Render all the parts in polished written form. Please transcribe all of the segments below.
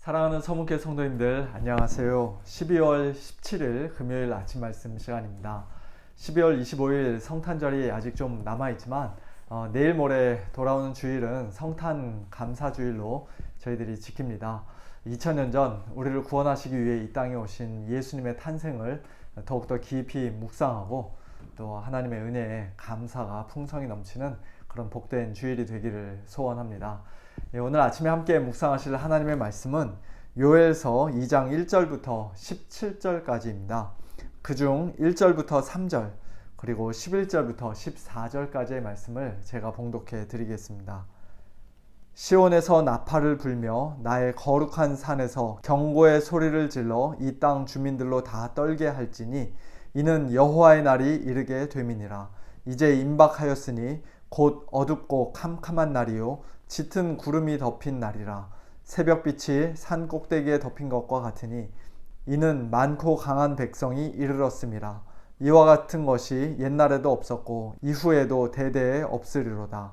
사랑하는 서문회 성도님들 안녕하세요. 12월 17일 금요일 아침 말씀 시간입니다. 12월 25일 성탄절이 아직 좀 남아있지만 내일 모레 돌아오는 주일은 성탄 감사주일로 저희들이 지킵니다. 2000년 전 우리를 구원하시기 위해 이 땅에 오신 예수님의 탄생을 더욱더 깊이 묵상하고 또 하나님의 은혜에 감사가 풍성히 넘치는 그런 복된 주일이 되기를 소원합니다. 오늘 아침에 함께 묵상하실 하나님의 말씀은 요엘서 2장 1절부터 17절까지입니다. 그중 1절부터 3절 그리고 11절부터 14절까지의 말씀을 제가 봉독해 드리겠습니다. 시온에서 나팔을 불며 나의 거룩한 산에서 경고의 소리를 질러 이 땅 주민들로 다 떨게 할지니 이는 여호와의 날이 이르게 됨이니라. 이제 임박하였으니 곧 어둡고 캄캄한 날이요 짙은 구름이 덮인 날이라. 새벽빛이 산 꼭대기에 덮인 것과 같으니 이는 많고 강한 백성이 이르렀음이라. 이와 같은 것이 옛날에도 없었고 이후에도 대대에 없으리로다.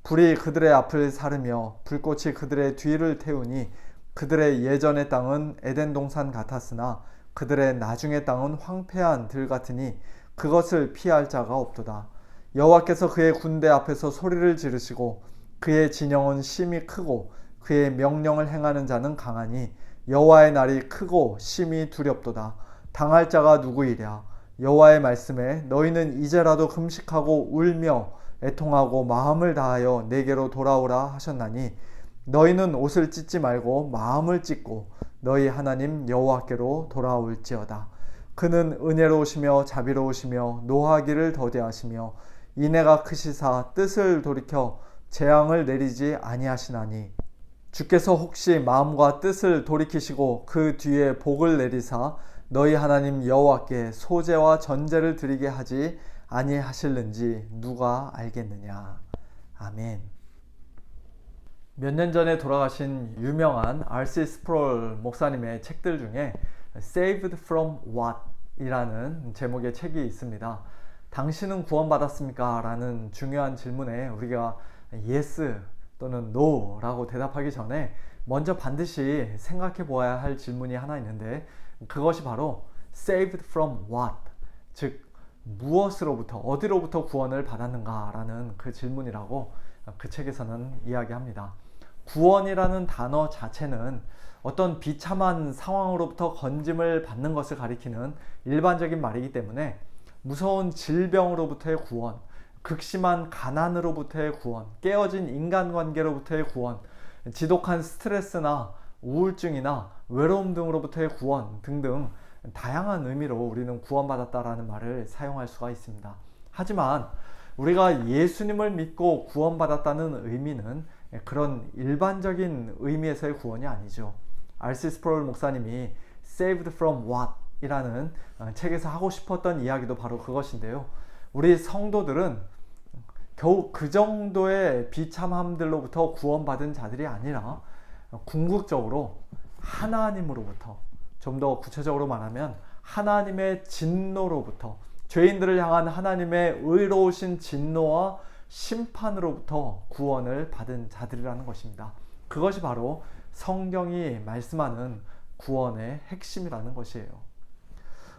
불이 그들의 앞을 사르며 불꽃이 그들의 뒤를 태우니 그들의 예전의 땅은 에덴 동산 같았으나 그들의 나중의 땅은 황폐한 들 같으니 그것을 피할 자가 없도다. 여호와께서 그의 군대 앞에서 소리를 지르시고 그의 진영은 심히 크고 그의 명령을 행하는 자는 강하니 여호와의 날이 크고 심히 두렵도다. 당할 자가 누구이랴. 여호와의 말씀에 너희는 이제라도 금식하고 울며 애통하고 마음을 다하여 내게로 돌아오라 하셨나니 너희는 옷을 찢지 말고 마음을 찢고 너희 하나님 여호와께로 돌아올지어다. 그는 은혜로우시며 자비로우시며 노하기를 더디하시며 인애가 크시사 뜻을 돌이켜 재앙을 내리지 아니하시나니 주께서 혹시 마음과 뜻을 돌이키시고 그 뒤에 복을 내리사 너희 하나님 여호와께 소제와 전제를 드리게 하지 아니하실는지 누가 알겠느냐. 아멘. 몇 년 전에 돌아가신 유명한 R.C. 스프롤 목사님의 책들 중에 Saved from What? 이라는 제목의 책이 있습니다. 당신은 구원받았습니까? 라는 중요한 질문에 우리가 Yes 또는 No 라고 대답하기 전에 먼저 반드시 생각해 보아야 할 질문이 하나 있는데 그것이 바로 Saved from what? 즉 무엇으로부터 어디로부터 구원을 받았는가 라는 그 질문이라고 그 책에서는 이야기합니다. 구원이라는 단어 자체는 어떤 비참한 상황으로부터 건짐을 받는 것을 가리키는 일반적인 말이기 때문에 무서운 질병으로부터의 구원, 극심한 가난으로부터의 구원, 깨어진 인간관계로부터의 구원, 지독한 스트레스나 우울증이나 외로움 등으로부터의 구원 등등 다양한 의미로 우리는 구원받았다라는 말을 사용할 수가 있습니다. 하지만 우리가 예수님을 믿고 구원받았다는 의미는 그런 일반적인 의미에서의 구원이 아니죠. R.C. 스프롤 목사님이 Saved from What? 이라는 책에서 하고 싶었던 이야기도 바로 그것인데요. 우리 성도들은 겨우 그 정도의 비참함들로부터 구원받은 자들이 아니라 궁극적으로 하나님으로부터, 좀 더 구체적으로 말하면 하나님의 진노로부터, 죄인들을 향한 하나님의 의로우신 진노와 심판으로부터 구원을 받은 자들이라는 것입니다. 그것이 바로 성경이 말씀하는 구원의 핵심이라는 것이에요.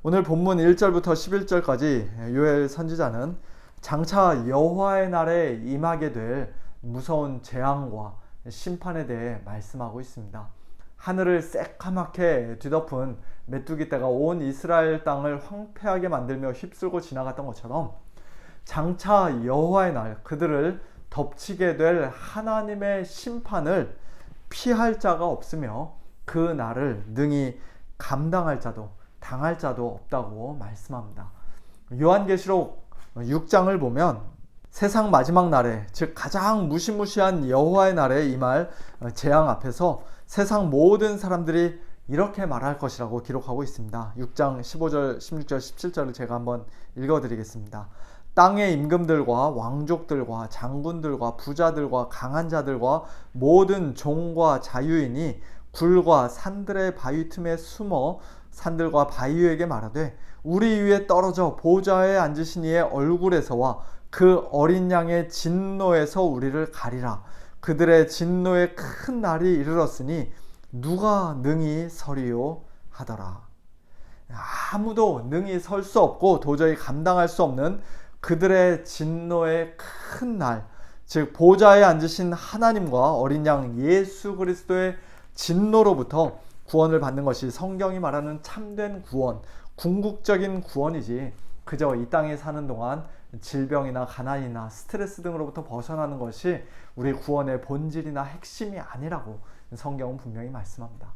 오늘 본문 1절부터 11절까지 요엘 선지자는 장차 여호와의 날에 임하게 될 무서운 재앙과 심판에 대해 말씀하고 있습니다. 하늘을 새까맣게 뒤덮은 메뚜기 떼가 온 이스라엘 땅을 황폐하게 만들며 휩쓸고 지나갔던 것처럼 장차 여호와의 날, 그들을 덮치게 될 하나님의 심판을 피할 자가 없으며 그 날을 능히 감당할 자도 당할 자도 없다고 말씀합니다. 요한계시록 6장을 보면 세상 마지막 날에, 즉 가장 무시무시한 여호와의 날에 임할 재앙 앞에서 세상 모든 사람들이 이렇게 말할 것이라고 기록하고 있습니다. 6장 15절, 16절, 17절을 제가 한번 읽어드리겠습니다. 땅의 임금들과 왕족들과 장군들과 부자들과 강한 자들과 모든 종과 자유인이 굴과 산들의 바위 틈에 숨어 산들과 바위에게 말하되 우리 위에 떨어져 보좌에 앉으신 이의 얼굴에서와 그 어린 양의 진노에서 우리를 가리라. 그들의 진노의 큰 날이 이르렀으니 누가 능히 서리요 하더라. 아무도 능히 설 수 없고 도저히 감당할 수 없는 그들의 진노의 큰 날, 즉 보좌에 앉으신 하나님과 어린 양 예수 그리스도의 진노로부터 구원을 받는 것이 성경이 말하는 참된 구원, 궁극적인 구원이지, 그저 이 땅에 사는 동안 질병이나 가난이나 스트레스 등으로부터 벗어나는 것이 우리 구원의 본질이나 핵심이 아니라고 성경은 분명히 말씀합니다.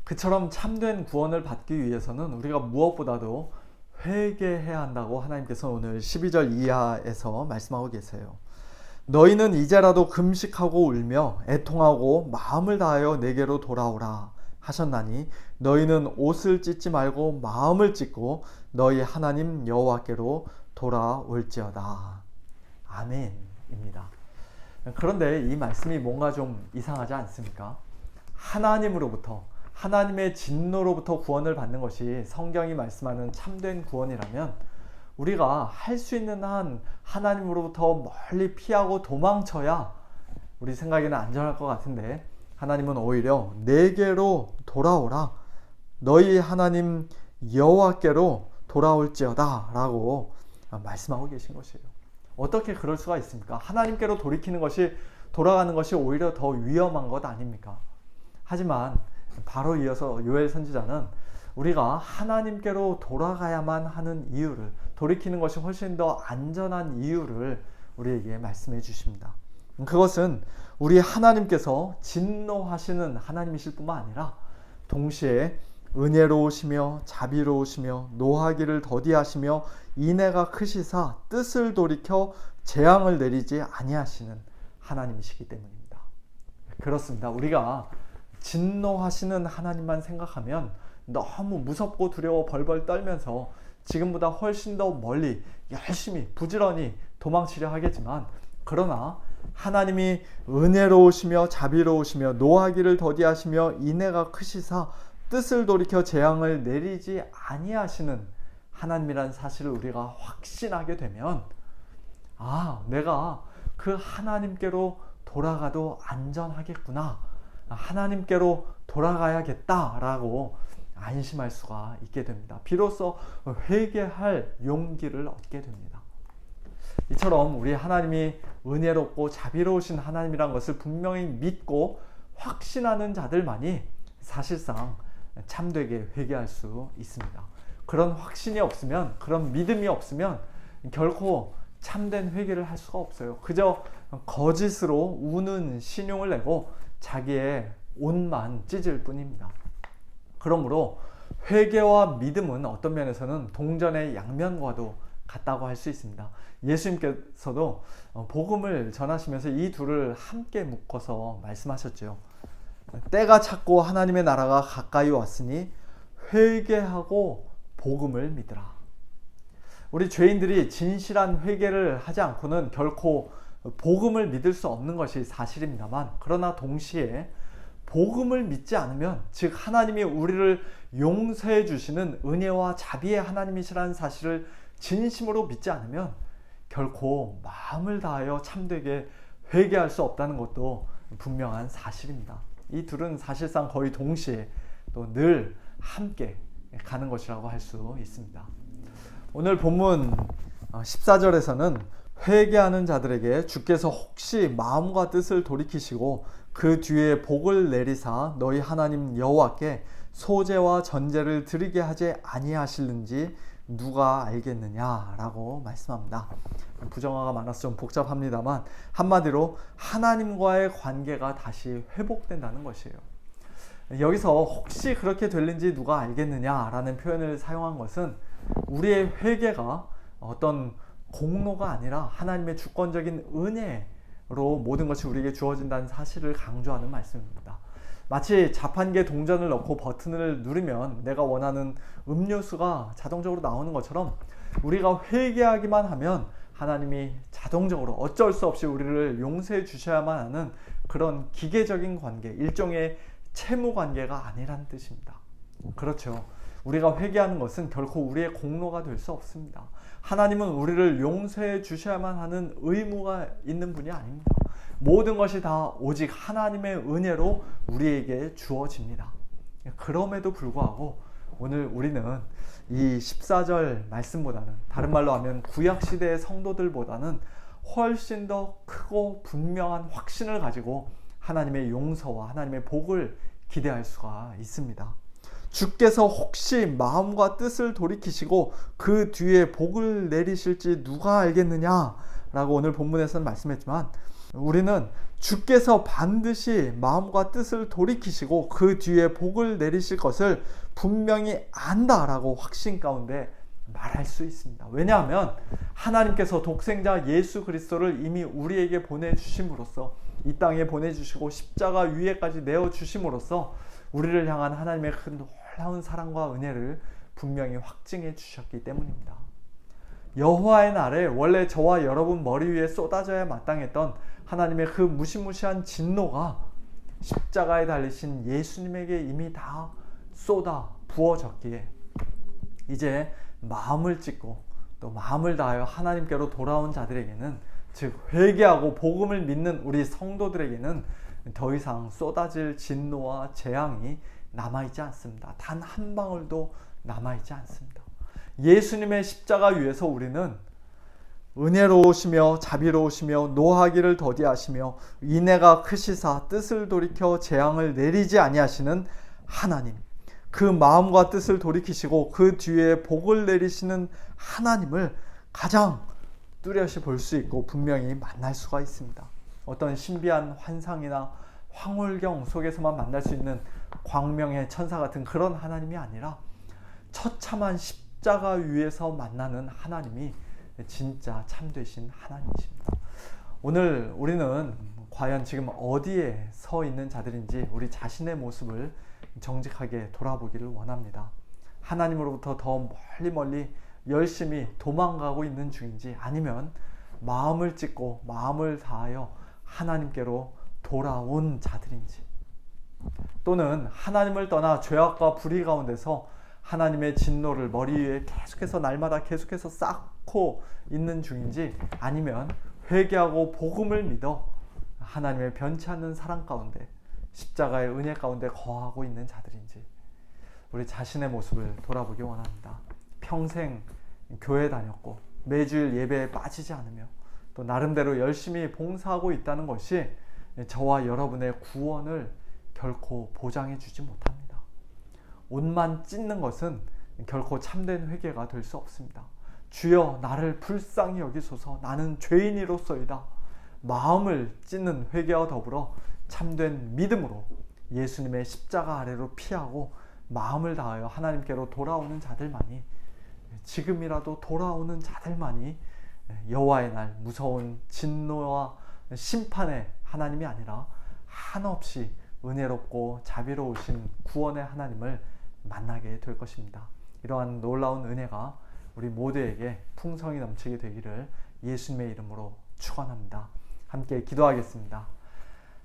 그처럼 참된 구원을 받기 위해서는 우리가 무엇보다도 회개해야 한다고 하나님께서 오늘 12절 이하에서 말씀하고 계세요. 너희는 이제라도 금식하고 울며 애통하고 마음을 다하여 내게로 돌아오라 하셨나니 너희는 옷을 찢지 말고 마음을 찢고 너희 하나님 여호와께로 돌아올지어다. 아멘입니다. 그런데 이 말씀이 뭔가 좀 이상하지 않습니까? 하나님으로부터, 하나님의 진노로부터 구원을 받는 것이 성경이 말씀하는 참된 구원이라면 우리가 할 수 있는 한 하나님으로부터 멀리 피하고 도망쳐야 우리 생각에는 안전할 것 같은데, 하나님은 오히려 내게로 돌아오라, 너희 하나님 여호와께로 돌아올지어다 라고 말씀하고 계신 것이에요. 어떻게 그럴 수가 있습니까? 하나님께로 돌아가는 것이 오히려 더 위험한 것 아닙니까? 하지만 바로 이어서 요엘 선지자는 우리가 하나님께로 돌아가야만 하는 이유를, 돌이키는 것이 훨씬 더 안전한 이유를 우리에게 말씀해 주십니다. 그것은 우리 하나님께서 진노하시는 하나님이실 뿐만 아니라 동시에 은혜로우시며 자비로우시며 노하기를 더디하시며 인애가 크시사 뜻을 돌이켜 재앙을 내리지 아니하시는 하나님이시기 때문입니다. 그렇습니다. 우리가 진노하시는 하나님만 생각하면 너무 무섭고 두려워 벌벌 떨면서 지금보다 훨씬 더 멀리 열심히 부지런히 도망치려 하겠지만, 그러나 하나님이 은혜로우시며 자비로우시며 노하기를 더디하시며 인애가 크시사 뜻을 돌이켜 재앙을 내리지 아니하시는 하나님이라는 사실을 우리가 확신하게 되면, 내가 그 하나님께로 돌아가도 안전하겠구나, 하나님께로 돌아가야겠다라고 안심할 수가 있게 됩니다. 비로소 회개할 용기를 얻게 됩니다. 이처럼 우리 하나님이 은혜롭고 자비로우신 하나님이란 것을 분명히 믿고 확신하는 자들만이 사실상 참되게 회개할 수 있습니다. 그런 확신이 없으면, 그런 믿음이 없으면 결코 참된 회개를 할 수가 없어요. 그저 거짓으로 우는 신용을 내고 자기의 옷만 찢을 뿐입니다. 그러므로 회개와 믿음은 어떤 면에서는 동전의 양면과도 같다고 할 수 있습니다. 예수님께서도 복음을 전하시면서 이 둘을 함께 묶어서 말씀하셨죠. 때가 찼고 하나님의 나라가 가까이 왔으니 회개하고 복음을 믿으라. 우리 죄인들이 진실한 회개를 하지 않고는 결코 복음을 믿을 수 없는 것이 사실입니다만, 그러나 동시에 복음을 믿지 않으면, 즉 하나님이 우리를 용서해 주시는 은혜와 자비의 하나님이시라는 사실을 진심으로 믿지 않으면 결코 마음을 다하여 참되게 회개할 수 없다는 것도 분명한 사실입니다. 이 둘은 사실상 거의 동시에 또 늘 함께 가는 것이라고 할 수 있습니다. 오늘 본문 14절에서는 회개하는 자들에게 주께서 혹시 마음과 뜻을 돌이키시고 그 뒤에 복을 내리사 너희 하나님 여호와께 소제와 전제를 드리게 하지 아니하실는지 누가 알겠느냐라고 말씀합니다. 부정어가 많아서 좀 복잡합니다만 한마디로 하나님과의 관계가 다시 회복된다는 것이에요. 여기서 혹시 그렇게 될는지 누가 알겠느냐라는 표현을 사용한 것은 우리의 회개가 어떤 공로가 아니라 하나님의 주권적인 은혜로 모든 것이 우리에게 주어진다는 사실을 강조하는 말씀입니다. 마치 자판기에 동전을 넣고 버튼을 누르면 내가 원하는 음료수가 자동적으로 나오는 것처럼 우리가 회개하기만 하면 하나님이 자동적으로 어쩔 수 없이 우리를 용서해 주셔야만 하는 그런 기계적인 관계, 일종의 채무 관계가 아니라는 뜻입니다. 그렇죠. 우리가 회개하는 것은 결코 우리의 공로가 될 수 없습니다. 하나님은 우리를 용서해 주셔야만 하는 의무가 있는 분이 아닙니다. 모든 것이 다 오직 하나님의 은혜로 우리에게 주어집니다. 그럼에도 불구하고 오늘 우리는 이 14절 말씀보다는, 다른 말로 하면 구약시대의 성도들보다는 훨씬 더 크고 분명한 확신을 가지고 하나님의 용서와 하나님의 복을 기대할 수가 있습니다. 주께서 혹시 마음과 뜻을 돌이키시고 그 뒤에 복을 내리실지 누가 알겠느냐 라고 오늘 본문에서는 말씀했지만, 우리는 주께서 반드시 마음과 뜻을 돌이키시고 그 뒤에 복을 내리실 것을 분명히 안다라고 확신 가운데 말할 수 있습니다. 왜냐하면 하나님께서 독생자 예수 그리스도를 이미 우리에게 보내주심으로써, 이 땅에 보내주시고 십자가 위에까지 내어주심으로써 우리를 향한 하나님의 그 놀라운 사랑과 은혜를 분명히 확증해 주셨기 때문입니다. 여호와의 날에 원래 저와 여러분 머리 위에 쏟아져야 마땅했던 하나님의 그 무시무시한 진노가 십자가에 달리신 예수님에게 이미 다 쏟아 부어졌기에 이제 마음을 찢고 또 마음을 다하여 하나님께로 돌아온 자들에게는, 즉 회개하고 복음을 믿는 우리 성도들에게는 더 이상 쏟아질 진노와 재앙이 남아있지 않습니다. 단 한 방울도 남아있지 않습니다. 예수님의 십자가 위에서 우리는 은혜로우시며 자비로우시며 노하기를 더디하시며 인애가 크시사 뜻을 돌이켜 재앙을 내리지 아니하시는 하나님, 그 마음과 뜻을 돌이키시고 그 뒤에 복을 내리시는 하나님을 가장 뚜렷이 볼 수 있고 분명히 만날 수가 있습니다. 어떤 신비한 환상이나 황홀경 속에서만 만날 수 있는 광명의 천사 같은 그런 하나님이 아니라 처참한 십자가 위에서 만나는 하나님이 진짜 참되신 하나님이십니다. 오늘 우리는 과연 지금 어디에 서 있는 자들인지 우리 자신의 모습을 정직하게 돌아보기를 원합니다. 하나님으로부터 더 멀리 열심히 도망가고 있는 중인지, 아니면 마음을 찢고 마음을 다하여 하나님께로 돌아온 자들인지, 또는 하나님을 떠나 죄악과 불의 가운데서 하나님의 진노를 머리 위에 계속해서 날마다 계속해서 쌓고 있는 중인지, 아니면 회개하고 복음을 믿어 하나님의 변치 않는 사랑 가운데 십자가의 은혜 가운데 거하고 있는 자들인지 우리 자신의 모습을 돌아보기 원합니다. 평생 교회 다녔고 매주일 예배에 빠지지 않으며 또 나름대로 열심히 봉사하고 있다는 것이 저와 여러분의 구원을 결코 보장해 주지 못합니다. 옷만 찢는 것은 결코 참된 회개가 될 수 없습니다. 주여 나를 불쌍히 여기소서, 나는 죄인이로소이다. 마음을 찢는 회개와 더불어 참된 믿음으로 예수님의 십자가 아래로 피하고 마음을 다하여 하나님께로 돌아오는 자들만이, 지금이라도 돌아오는 자들만이 여호와의 날 무서운 진노와 심판의 하나님이 아니라 한없이 은혜롭고 자비로우신 구원의 하나님을 만나게 될 것입니다. 이러한 놀라운 은혜가 우리 모두에게 풍성히 넘치게 되기를 예수님의 이름으로 축원합니다. 함께 기도하겠습니다.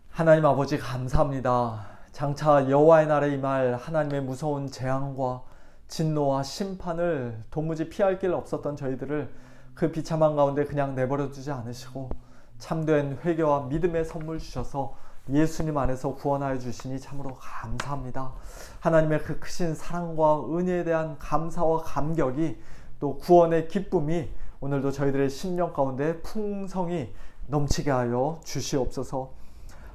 하나님 아버지 감사합니다. 장차 여호와의 날에 임할 하나님의 무서운 재앙과 진노와 심판을 도무지 피할 길 없었던 저희들을 그 비참한 가운데 그냥 내버려 두지 않으시고 참된 회개와 믿음의 선물 주셔서 예수님 안에서 구원하여 주시니 참으로 감사합니다. 하나님의 그 크신 사랑과 은혜에 대한 감사와 감격이, 또 구원의 기쁨이 오늘도 저희들의 심령 가운데 풍성히 넘치게 하여 주시옵소서.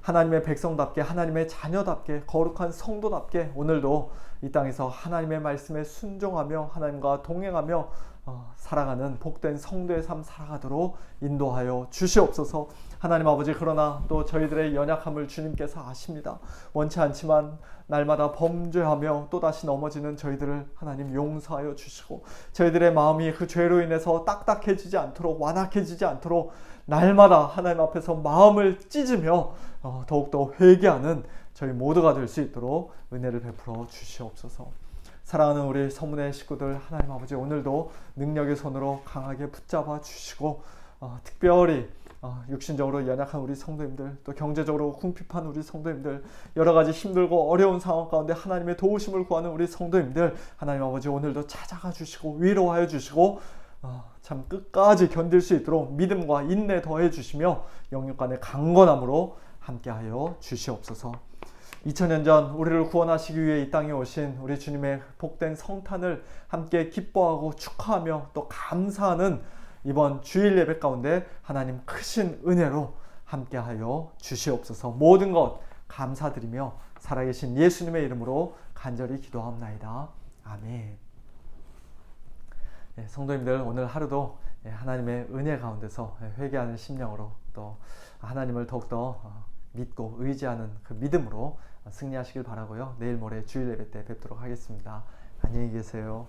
하나님의 백성답게, 하나님의 자녀답게, 거룩한 성도답게 오늘도 이 땅에서 하나님의 말씀에 순종하며 하나님과 동행하며 살아가는 복된 성도의 삶 살아가도록 인도하여 주시옵소서. 하나님 아버지, 그러나 또 저희들의 연약함을 주님께서 아십니다. 원치 않지만 날마다 범죄하며 또다시 넘어지는 저희들을 하나님 용서하여 주시고, 저희들의 마음이 그 죄로 인해서 딱딱해지지 않도록, 완악해지지 않도록 날마다 하나님 앞에서 마음을 찢으며 더욱더 회개하는 저희 모두가 될 수 있도록 은혜를 베풀어 주시옵소서. 사랑하는 우리 서문의 식구들, 하나님 아버지 오늘도 능력의 손으로 강하게 붙잡아 주시고, 특별히 육신적으로 연약한 우리 성도님들, 또 경제적으로 궁핍한 우리 성도님들, 여러가지 힘들고 어려운 상황 가운데 하나님의 도우심을 구하는 우리 성도님들, 하나님 아버지 오늘도 찾아가 주시고 위로하여 주시고 참 끝까지 견딜 수 있도록 믿음과 인내 더해 주시며 영육간의 강건함으로 함께하여 주시옵소서. 2000년 전 우리를 구원하시기 위해 이 땅에 오신 우리 주님의 복된 성탄을 함께 기뻐하고 축하하며 또 감사하는 이번 주일 예배 가운데 하나님 크신 은혜로 함께하여 주시옵소서. 모든 것 감사드리며 살아계신 예수님의 이름으로 간절히 기도하옵나이다. 아멘. 성도님들, 오늘 하루도 하나님의 은혜 가운데서 회개하는 심령으로 또 하나님을 더욱더 믿고 의지하는 그 믿음으로 승리하시길 바라고요. 내일 모레 주일 예배 때 뵙도록 하겠습니다. 안녕히 계세요.